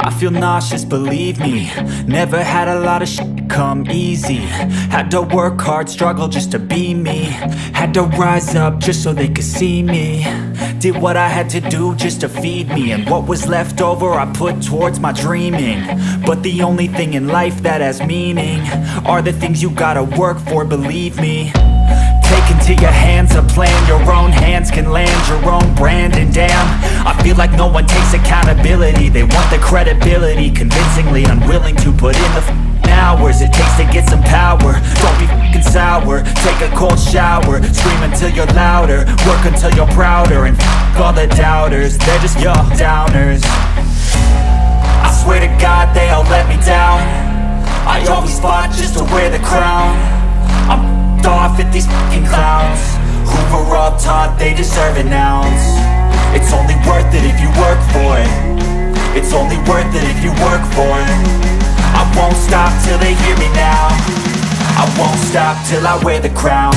I feel nauseous, believe me. Never had a lot of shit come easy. Had to work hard, struggle just to be me. Had to rise up just so they could see me. Did what I had to do just to feed me, and what was left over I put towards my dreaming. But the only thing in life that has meaning are the things you gotta work for, believe me. Take into your hands a plan, your own hands can land your own brand. And damn, I feel like no one takes accountability. They want the credibility, convincingly unwilling to put in the hours it takes to get some power. Don't be f***ing sour, take a cold shower. Scream until you're louder, work until you're prouder. And f*** all the doubters, they're just your downers. I swear to God they all let me down. I always fought just to wear the crown. I'm off at these fucking clowns who were all taught they deserve an ounce. It's only worth it if you work for it. It's only worth it if you work for it. I won't stop till they hear me now. I won't stop till I wear the crown.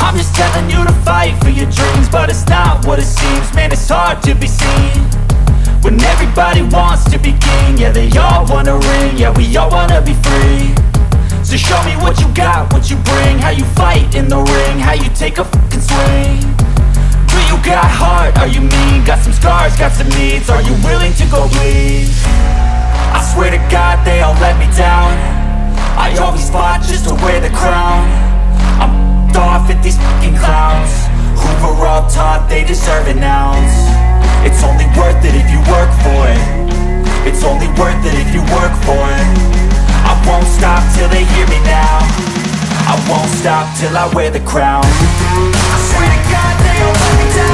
I'm just telling you to fight for your dreams, but it's not what it seems. Man, it's hard to be seen when everybody wants to be king. Yeah, they all wanna ring, yeah, we all wanna be free. So show me what you got, what you bring, how you fight in the ring, how you take a fucking swing. Do you got heart, are you mean? Got some scars, got some needs, are you willing to go bleed? I swear to God they all let me down. I always fought just to wear the crown. I'm off at these fucking clowns who were all taught they deserve an ounce. It's only worth it if you work for it. It's only worth it if you work for it. I won't stop till they hear me now. I won't stop till I wear the crown. I swear to God they all let me down.